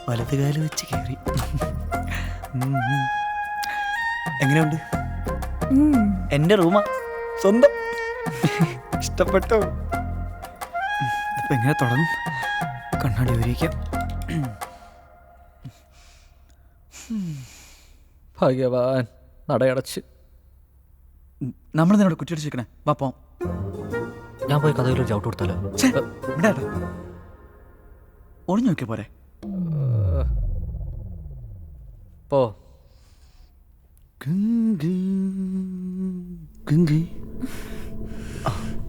വലതുകാല് വെച്ച് കയറി. എങ്ങനെയുണ്ട്? എൻ്റെ റൂമാ, സ്വന്തം. ഇഷ്ടപ്പെട്ടോ? ഇപ്പം എങ്ങനെ തുടങ്ങും? കണ്ണാടി ഉപയോഗിക്കാം. ഭഗവാൻ, നടയടച്ച്. നമ്മൾ നിന്നോട് കുറ്റിയടിച്ചിരിക്കണേ, വാ പോം. ഞാൻ പോയി കഥയിലൊരു ചവിട്ട് കൊടുത്താലോ? ഒളിഞ്ഞു നോക്കിയ പോരെ? പോ.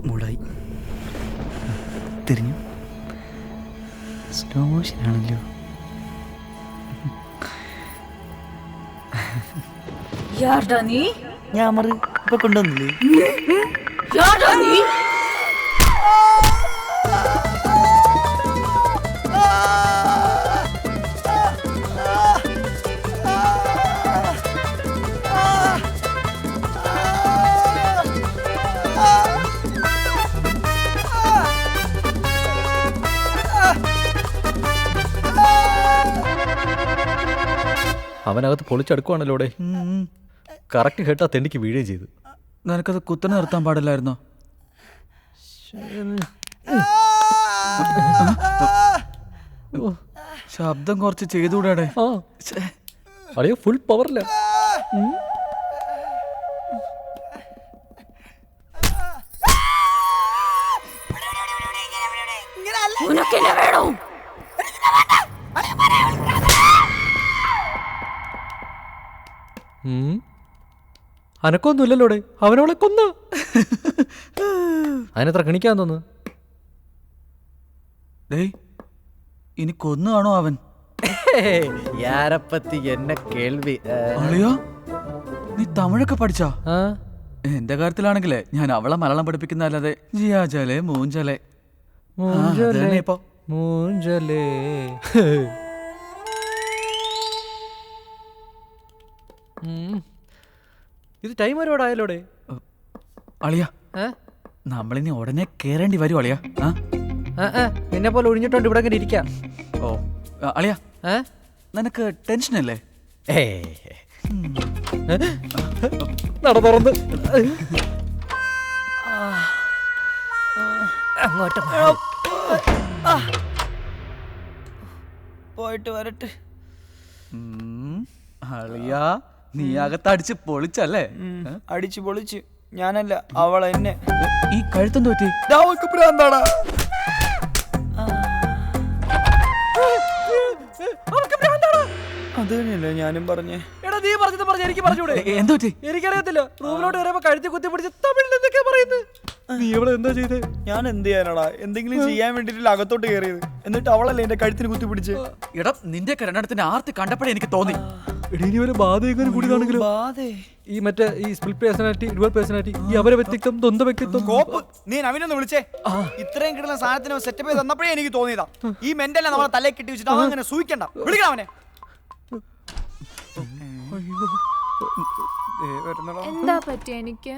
മുളായി തിരിഞ്ഞു. സ്ലോ മോഷനാണല്ലോ. ഞാൻ മറി ഇപ്പൊ കൊണ്ടുവന്നില്ലേ? അവനകത്ത് പൊളിച്ചെടുക്കുവാണല്ലോടെ. കറക്റ്റ് കേട്ടാ തെണ്ടിക്ക് വീഴുകയും ചെയ്തു. നിനക്കത് കുത്തനെ നിർത്താൻ പാടില്ലായിരുന്നോ? ശബ്ദം കുറച്ച് ചെയ്തുകൂടെ? അളിയോ ഫുൾ പവറില്ല. അനക്കൊന്നുമില്ലല്ലോടെ. അവനവളെ കൊന്ന. അതിനെത്ര കണിക്കാൻ തോന്നു? ഇനി കൊന്നു കാണോ അവൻ? യാരപ്പത്തി എന്നെ കേൾവി. അളിയോ, നീ തമിഴൊക്കെ പഠിച്ചാ? എന്റെ കാര്യത്തിലാണെങ്കിലേ ഞാൻ അവളെ മലയാളം പഠിപ്പിക്കുന്നല്ലാതെ ജിയാജാലേ മൂഞ്ചലേ ഇപ്പൊ മൂഞ്ചലേ. ഇത് ടൈം ഒരുപാട് ആയല്ലോടെ. അളിയാ, നമ്മളിനി ഉടനെ കേറേണ്ടി വരും അളിയാ. നിന്നെ പോലെ ഒഴിഞ്ഞിട്ടുണ്ട് ഇവിടെ ഇങ്ങനെ ഇരിക്കാം. ഓ അളിയാ, നിനക്ക് ടെൻഷനല്ലേ? നട തുറന്ന് അങ്ങോട്ട് പോയിട്ട് വരട്ടെ. അളിയാ, നീ അകത്ത് അടിച്ച് പൊളിച്ചല്ലേ? അടിച്ചു പൊളിച്ച്. ഞാനല്ല, അവൾ എന്നെ. ഈ കഴുത്തെന്ത് പറ്റി? ഭ്രാന്താടാ. അത് തന്നെയല്ലേ ഞാനും പറഞ്ഞേ. എടാ, നീ പറഞ്ഞത് പറഞ്ഞ എനിക്ക് പറഞ്ഞൂടെ? എന്ത് പറ്റി? എനിക്കറിയത്തില്ല. റൂമിലോട്ട് കയറിയപ്പോ കഴുത്തി കുത്തി പിടിച്ച് തമിഴിൽ എന്തൊക്കെയാ പറയുന്നത്. നീ ഇവിടെ എന്താ ചെയ്തേ? ഞാൻ എന്ത് ചെയ്യാനാടാ? എന്തെങ്കിലും ചെയ്യാൻ വേണ്ടിട്ടില്ല അകത്തോട്ട് കയറിയത്. എന്നിട്ട് അവളല്ലേ എന്റെ കഴുത്തിന് കുത്തി പിടിച്ച്. എടാ, നിന്റെ രണ്ടെണ്ണത്തിന്റെ ആർത്തി കണ്ടപ്പോഴേ എനിക്ക് തോന്നി. ഈ മറ്റേ ഈ സ്പ്ലിറ്റ് പേഴ്സണാലിറ്റി, ഡ്യുവൽ പേഴ്സണാലിറ്റി, ഈ അവരെ വ്യക്തിത്വം, ദ്വന്ദ്വ വ്യക്തിത്വം. നീ നവീനൊന്ന് വിളിച്ചേ. ഇത്രയും കിട്ടുന്ന സാധനത്തിന് സെറ്റപ്പ് ചെയ്ത് തന്നപ്പോഴേ എനിക്ക് തോന്നിയതാ. ഈ മെന്റലിനെ നമ്മളെ തലേ കെട്ടി വെച്ചിട്ട് അവൻ അങ്ങനെ സൂയിക്കണ്ട. വിളിക്കണം അവനെ. എന്താ പറ്റിയ? എനിക്ക്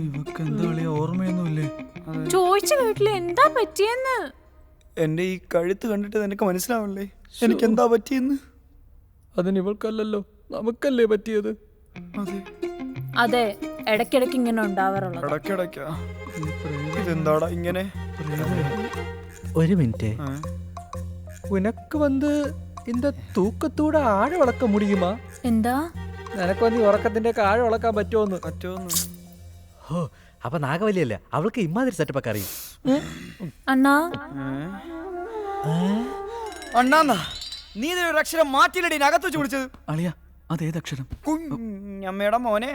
ഇവക്ക് എന്താ ഓർമ്മയൊന്നുമില്ലേ? ചോദിച്ചു കേട്ടില്ല എന്താ പറ്റിയെന്ന്. എന്റെ ഈ കഴുത്ത് കണ്ടിട്ട് നിനക്ക് മനസ്സിലാവല്ലേ എനിക്ക് എന്താ പറ്റിയെന്ന്? അതിന് ഇവൾക്കല്ലല്ലോ, നമുക്കല്ലേ പറ്റിയത്. അതെ, ഇടയ്ക്കിടയ്ക്ക് ഇങ്ങനെ ഉണ്ടാവാറുള്ളത്. ഇടയ്ക്കിടയ്ക്കാ? ഇതെന്താടാ ഇങ്ങനെ? ഒരു മിനിറ്റ്. ഉനക്ക് വന്ന് இந்த തൂക്കത്തൂടെ ആഴ വളക്ക മുടിയുമാ? എന്താ? നിനക്ക് വന്ന് ഈ ഉറക്കത്തിന്റെ ഒക്കെ ആഴ വളക്കാൻ പറ്റുമോന്ന്? ഓ, അപ്പൊ നാഗവല്ലിയല്ലേ, അവൾക്ക് ഇമാതിരി സെറ്റപ്പ് ഒക്കെ അറിയും. അണ്ണാ, അണ്ണാന്നാ നീ ഇതിനൊരു അക്ഷരം മാറ്റിയില്ലടി അകത്ത് വെച്ച് വിളിച്ചത്. അളിയാ, അതേതക്ഷരം? കുഞ്ഞമ്മയുടെ മോനെ.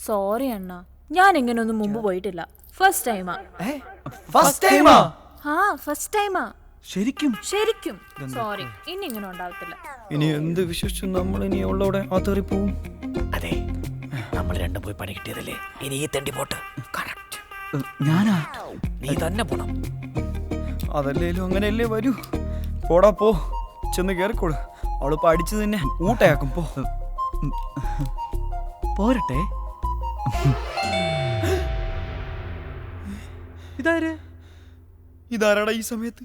സോറി അണ്ണാ, ഞാൻ ഇങ്ങനെ ഒന്നും മുമ്പ് പോയിട്ടില്ല. ഫസ്റ്റ് ടൈമാ. ഫസ്റ്റ് ടൈമാ? ആ, ഫസ്റ്റ് ടൈമാ. ശരിക്കും? ശരിക്കും സോറി. ഇനി ഇങ്ങനെ ഉണ്ടാവത്തില്ല. ഇനി എന്ത് വിശ്വസിച്ചു നമ്മൾ ഇനി അവളോടെ ആത്തേറി പോവും? അതെ, നമ്മൾ രണ്ടും പോയി പണി കിട്ടിയതല്ലേ, ഇനി ഈ തെണ്ടി പോട്ട്. കറക്റ്റ്. ഞാനാ? നീ തന്നെ പോണം. അതല്ലേലും അങ്ങനെയല്ലേ വരൂ. പോടാ പോ, ചെന്ന് കേറിക്കോളൂ. അവളിപ്പോ അടിച്ചു തന്നെ ഊട്ടയാക്കും. പോ. പോരട്ടെ. ഇതാരാടാ ഈ സമയത്ത്?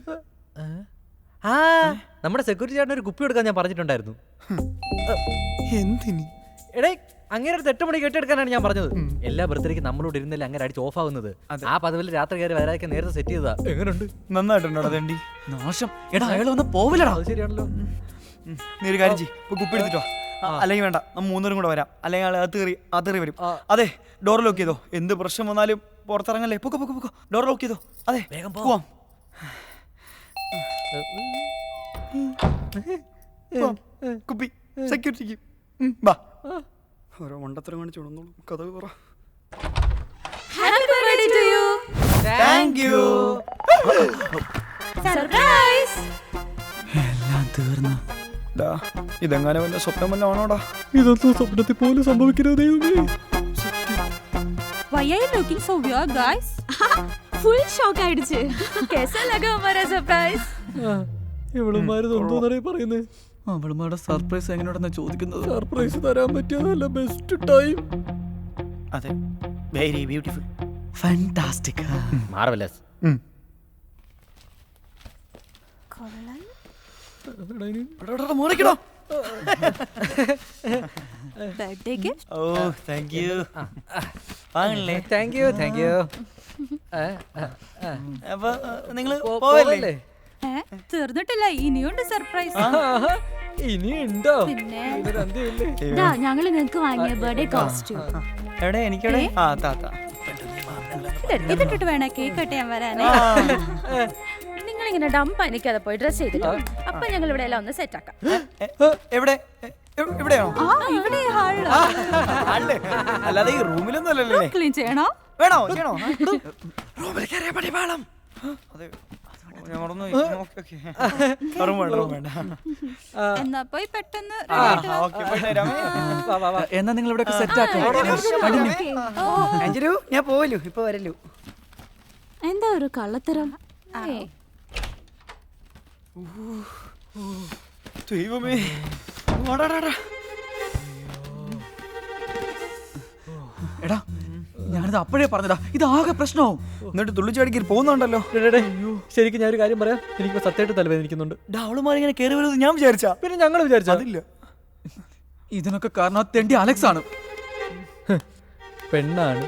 നമ്മുടെ സെക്യൂരിറ്റി ചേട്ടൻ ഒരു കുപ്പി എടുക്കാൻ ഞാൻ പറഞ്ഞിട്ടുണ്ടായിരുന്നു. എന്തിന്? എടേ അങ്ങനെ ഒരു 8 മണി കെട്ടിയെടുക്കാനാണ് ഞാൻ പറഞ്ഞത്. എല്ലാ ബർത്ത്ഡേക്ക് നമ്മളോട് ഇരുന്നല്ലേ അങ്ങനെ അടിച്ച് ഓഫ് ആവുന്നത്. ആ പതിവിൽ രാത്രി കയറി വരാതൊക്കെ നേരത്തെ സെറ്റ് ചെയ്തതാ. എങ്ങനെയുണ്ട്? നന്നായിട്ടുണ്ടോ തണ്ടി? നാശം. എടാ അയാൾ വന്ന് പോവില്ലടാ. അത് ശരിയാണല്ലോ. നീ ഒരു കാര്യം ചെയ്യ്, ഇപ്പൊ കുപ്പി എടുത്തിട്ടോ. അല്ലെങ്കിൽ വേണ്ട, നമ്മൾ 3 കൂടെ വരാം. അല്ലെങ്കിൽ ആൾ അകത്ത് വരും. അതെ, ഡോർ ലോക്ക് ചെയ്തോ. എന്ത് പ്രശ്നം വന്നാലും പുറത്തിറങ്ങല്ലേ. പൊക്കോ, ഡോർ ലോക്ക് ചെയ്തോ. അതെ, വേഗം പോവാം. കുപ്പി സെക്യൂരിറ്റിക്ക് ബാ. ഓരോ മണ്ടത്തരം കാണിച്ചു വിടുന്നോളൂ. കഥ പറ. Happy birthday to you. Thank you. Surprise. എല്ലാം തീർന്നു. ഇതെങ്ങനെ വല്ല സ്വപ്നം വല്ല ആണോടാ? ഇതൊന്നും സ്വപ്നത്തിൽ പോലും സംഭവിക്കരുത്. Why are you looking so weird, guys? Full shock ആയിடுச்சு. कैसा लगा हमारा surprise? ഇവളുമാര് എന്തോന്നറിയ പറയുന്നത്? അവളുമാരുടെ സർപ്രൈസ് എങ്ങനെയാണെന്ന് ചോദിക്കുന്നത്. സർപ്രൈസ് തരാൻ പറ്റിയതല്ല ബെസ്റ്റ് ടൈം. അതെ, വെരി ബ്യൂട്ടിഫുൾ, ഫാന്റാസ്റ്റിക്, മാർവലസ്. മോളിക്കടോ. Birthday gift? Oh thank you. വാങ്ങല്ലേ? Thank you. അപ്പൊ നിങ്ങള് പോവല്ലേ? തീർന്നിട്ടില്ല, ഇനിയുണ്ട് സർപ്രൈസ്. ഇനി ഉണ്ടോ? പിന്നെ ഞങ്ങള് നിങ്ങക്ക് വാങ്ങിയ ബർത്ത്ഡേ കോസ്റ്റ്യൂം എവിടെ? എനിക്കെവിടെ? ആ താത്ത. ഇതിട്ടിട്ട് വേണേ കേക്ക് കട്ട് ചെയ്യാൻ വരാനേ. നിങ്ങളിങ്ങനെ ഡംപ് എനിക്കത് പോയി ഡ്രസ് ചെയ്തിട്ട് അപ്പൊ ഞങ്ങൾ ഇവിടെ എല്ലാം ഒന്ന് സെറ്റ് ആക്കാം. എവിടെ? എവിടെയാണോ? ഇവിടെ ഹാളില് അല്ലാതെ ഈ റൂമിലൊന്നും അല്ലല്ലേ? ക്ലീൻ ചെയ്യണോ? വേണോ? റൂമിൽ കയറിയ പടി വേണം. അതെ, ഞാൻ മറന്നു. റൂം വേണ്ട. എന്നാ പോയി പെട്ടെന്ന് എന്നാ നിങ്ങൾ ഇവിടെ സെറ്റ് ആക്കാം. അഞ്ജലു, ഞാൻ പോവല്ലോ, ഇപ്പൊ വരല്ലോ. എന്താ ഒരു കള്ളത്തരം? ദൈവമേ, എടാ ഞാനിത് അപ്പോഴേ പറഞ്ഞതാ, ഇത് ആകെ പ്രശ്നമാവും. എന്നിട്ട് തുള്ളിച്ചാടിക്ക് പോകുന്നുണ്ടല്ലോ. ശരിക്കും ഞാൻ ഒരു കാര്യം പറയാം. എനിക്ക് സത്യമായിട്ട് തലവേദനിക്കുന്നുണ്ട്. അവളുമാരിങ്ങനെ കയറി വരുന്നത് ഞാൻ വിചാരിച്ചാ. പിന്നെ ഞങ്ങൾ വിചാരിച്ചു അതില്ല. ഇതിനൊക്കെ കാരണം തെണ്ടി അലക്സ് ആണ്. പെണ്ണാണ്,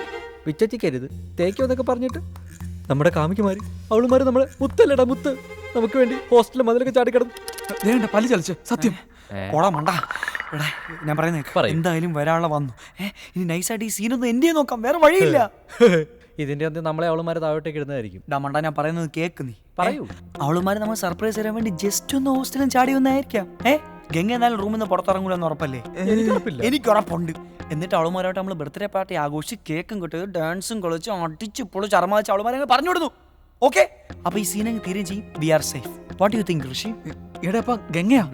പിച്ചച്ചിക്കരുത്, തേക്കോന്നൊക്കെ പറഞ്ഞിട്ട് നമ്മുടെ കാമിക്കുമാരി അവളുമാര് നമ്മളെ മുത്തല്ലടാ മുത്ത്. നമുക്ക് വേണ്ടി ഹോസ്റ്റലിൽ മതിലൊക്കെ ചാടിക്കിടന്നു. ദേണ്ട പല്ലി ചലിച്ച് സത്യം. പോടാ മണ്ട. എടാ ഞാൻ പറയുന്നേ, എന്തായാലും വരാനുള്ള വന്നു. ഇനി നൈസായിട്ട് ഈ സീനൊന്നും എന്റെ നോക്കാം, വേറെ വഴിയില്ല. ഇതിന്റെ അന്ത്യം നമ്മളെ അവളുമാര് താഴോട്ടേക്ക് ഇടുന്നതായിരിക്കും. ഡാ മണ്ട, ഞാൻ പറയുന്നത് കേക്ക് നീ. പറയൂ. അവളുമാര് നമ്മൾ സർപ്രൈസ് തരാൻ വേണ്ടി ജസ്റ്റ് ഒന്ന് ഹോസ്റ്റലിൽ ചാടി വന്നായിരിക്കാം. ഗംഗ എന്നാലും റൂമിൽ നിന്ന് പുറത്തിറങ്ങൂലെന്ന് ഉറപ്പല്ലേ? എനിക്ക് ഉറപ്പുണ്ട്. എന്നിട്ട് അവളുമാരായിട്ട് നമ്മൾ ബർത്ത്ഡേ പാർട്ടി ആഘോഷിച്ച് കേക്കും കിട്ടി ഡാൻസും കളിച്ച് അടിച്ച് പൊളിച്ച് അറമാച്ച് അവളുമാരെ പറഞ്ഞു വിടുന്നു. ഓക്കെ, അപ്പൊ ഈ സീൻ അങ്ങ് തീരെ ചെയ്യും. We are safe. What you think Rishi? എടാ ഗംഗയാ?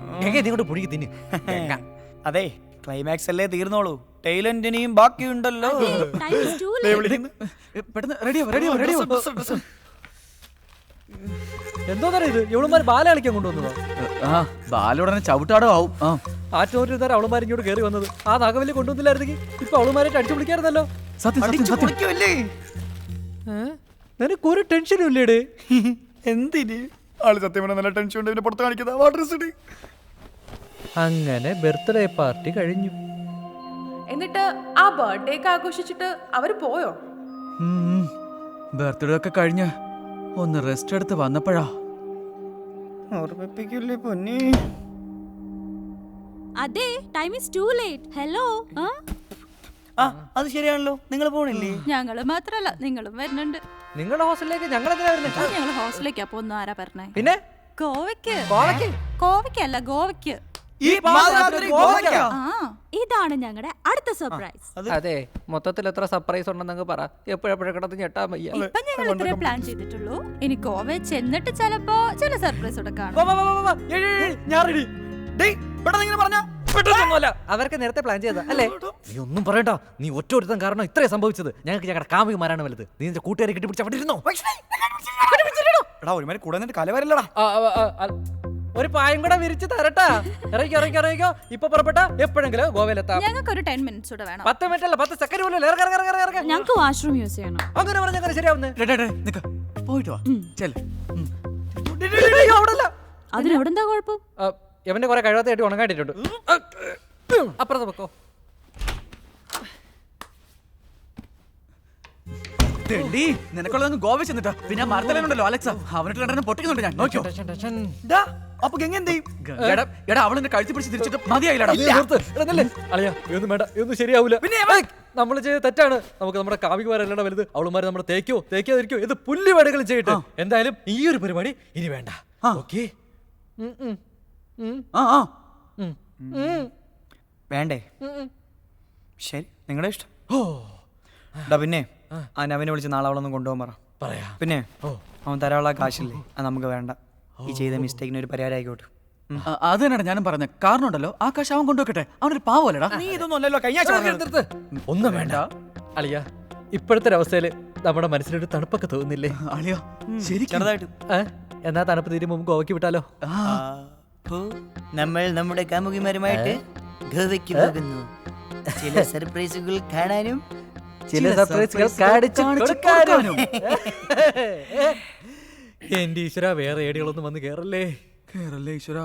ഇതിങ്ങോട്ട് പുഴുകി തിന്നു. അതെ, ക്ലൈമാക്സ് അല്ലേ തീർന്നോളൂ. ടൈലന്റിനെയും ബാക്കിയുണ്ടല്ലോ. പെട്ടെന്ന് റെഡിയോ. എന്തോന്നറിയ ഇത്? എവളുമാര് ബാല കളിക്കാൻ കൊണ്ടുവന്നതോ? ആ ബാലുടനെ ചവിട്ടാടോ ആവും. ആറ്റോട്ടിരുന്നാലും അവളുമാർ ഇങ്ങോട്ട് കയറി വന്നത്. ആ നാഗവല്ലി കൊണ്ടുവന്നില്ലായിരുന്നെങ്കിൽ ഇപ്പൊ അവളുമാരായിട്ട് അടിച്ചു പിടിക്കാറുന്നല്ലോ. സത്യം. നിനക്ക് ഒരു ടെൻഷനും ഇല്ലേടേ? എന്തിന് ആള് സത്യം പറഞ്ഞ നല്ല ടെൻഷൻ ഉണ്ട്. പുറത്ത് കാണിക്കുന്നത്. അങ്ങനെ ബർത്ത്ഡേ പാർട്ടി കഴിഞ്ഞു. എന്നിട്ട് ആ ബർത്ത്ഡേ ഒക്കെ ആഘോഷിച്ചിട്ട് അവര് പോയോ? ബർത്ത്ഡേ ഒക്കെ കഴിഞ്ഞ് ഒന്ന് റെസ്റ്റ് എടുത്ത് വന്നപ്പോഴാ. ഓർമ്മിപ്പിക്കില്ലേ പൊന്നി? അതെ, time is to late. Hello. ആ അത് ശരിയാണല്ലോ. നിങ്ങൾ പോണില്ലേ? ഞങ്ങള് മാത്രല്ല, നിങ്ങളും വരുന്നുണ്ട്. നിങ്ങളുടെ ഹോസ്റ്റലിലേക്ക് ഞങ്ങൾ ഞങ്ങള് ഹോസ്റ്റലിലേക്കാ പോകുന്ന ആരാ പറഞ്ഞേ? പിന്നെ കോവയ്ക്കല്ല, ഗോവയ്ക്ക്. ഇതാണ് ഞങ്ങളുടെ അടുത്ത സർപ്രൈസ്. അതെ, മൊത്തത്തിൽ എത്ര സർപ്രൈസ് ഉണ്ടെന്നങ്ങ് പറ. എപ്പോഴെപ്പോഴും കിടന്ന് ഞെട്ടാൻ വയ്യ. ഇപ്പൊ ഞങ്ങൾ ഇത്രേ പ്ലാൻ ചെയ്തിട്ടുള്ളൂ. ഇനി ഗോവ ചെന്നിട്ട് ചിലപ്പോ ചില സർപ്രൈസ് ഒക്കെ കാണും. അവർക്ക് നേരത്തെ പ്ലാൻ ചെയ്തതാ അല്ലേ? നീ ഒന്നും പറയണ്ട. നീ ഒറ്റ ഒരുത്തം കാരണം ഇത്രയും സംഭവിച്ചത്. ഞങ്ങൾക്ക് ഞങ്ങളുടെ കാമികമാരാണ് വലുത്. നീ നിന്റെ കൂട്ടുകാരെ കെട്ടിപ്പിടിച്ച് അവിടെ ഇരുന്നോ? ഒരുമാതിരി കൂടെ നിന്നിട്ട് കലവരല്ലടാ. ഒരു പായം കൂടെ വിരിച്ച് തരട്ടാ. ഇറങ്ങിക്കോ. ഇപ്പൊ പുറപ്പെട്ട എപ്പോഴെങ്കിലും ഗോവയിലെത്താം. ഞങ്ങൾക്ക് ഒരു 10 മിനിറ്റ്സ് കൂടെ വേണം. 10 മിനിറ്റ് അല്ല, 10 സെക്കൻഡ് പോലും. ഞങ്ങൾക്ക് വാഷ്റൂം യൂസ് ചെയ്യണം. അങ്ങനെ പറഞ്ഞ ശരിയാവുന്നേ. പോയിട്ട് വാ. അതിനെവിടെന്താ കുഴപ്പം? എവന്റെ കുറെ കഴിവാത്തായിട്ട് ഉണങ്ങാട്ടിട്ടുണ്ട്. അപ്പുറത്ത് വെക്കോ. തെണ്ടി, നിനക്കുള്ളതങ്ങ് ഗോവ ചെന്നിട്ടാ. പിന്നെ ആ മരത്തലനുണ്ടല്ലോ അലക്സ, അവനിട്ട് രണ്ടെണ്ണം പൊട്ടിക്കുന്നുണ്ട് ഞാൻ. നോക്കിയോ? ഡാ, അപ്പൊ ഗംഗ എന്ത് ചെയ്യും? എടാ അവളെന്നെ കഴുത്തി പിടിച്ച് തിരിച്ചിട്ട് മതിയായില്ലടാ. അളിയാ ഇതൊന്നും വേണ്ട, ഇതൊന്നും ശരിയാവൂല. നമ്മൾ ചെയ്ത തെറ്റാണ്. നമുക്ക് നമ്മുടെ കാമികമാരല്ലട വലുത്. അവളുമാര് നമ്മളെ തേക്കാതിരിക്കോ ഇത് പുല്ല് വേടകളും ചെയ്യട്ടെ. എന്തായാലും ഈ ഒരു പരിപാടി ഇനി വേണ്ട. ഓക്കേ? വേണ്ടേ? ശരി, നിങ്ങളുടെ ഇഷ്ടം. ഡാ, പിന്നെ ആ നവനെ വിളിച്ച് നാളെ അവളൊന്നും കൊണ്ടുപോകാൻ പറ. പറയാ. പിന്നെ അവൻ തരാനുള്ള കാശില്ലേ, അത് നമുക്ക് വേണ്ട. ഈ ചെയ്ത മിസ്റ്റേക്കിന് ഒരു പരിഹാരം ആയിക്കോട്ടെ. അത് തന്നെയാണ് ഞാനും പറഞ്ഞത്. കാരണം ഉണ്ടല്ലോ ആ കാശ് അവൻ കൊണ്ടുവെക്കട്ടെ. അവനൊരു പാവല്ലടാ. നീ ഇതൊന്നും അല്ലല്ലോ കഴിഞ്ഞ ഒന്നും വേണ്ട അളിയ. ഇപ്പോഴത്തെ അവസ്ഥയില് നമ്മുടെ മനസ്സിലൊരു തണുപ്പൊക്കെ തോന്നുന്നില്ലേ അളിയോ? ശരി, ചെറുതായിട്ട്. എന്നാ തണുപ്പ് തീരുമ്പോ നമുക്ക് ഗോവയ്ക്ക് വിട്ടാലോ? നമ്മൾ നമ്മുടെ കാമുകിമാരുമായിട്ട് ഗോവയ്ക്ക് പോകുന്നു. ചില സർപ്രൈസുകൾ കാണാനും ചില സർപ്രൈസുകൾ കാണിച്ചു കൊടുക്കാനും. എന്റെ ഈശ്വര, വേറെ ഏടികളൊന്നും വന്ന് കേറല്ലേ. കേറല്ലേ ഈശ്വരാ.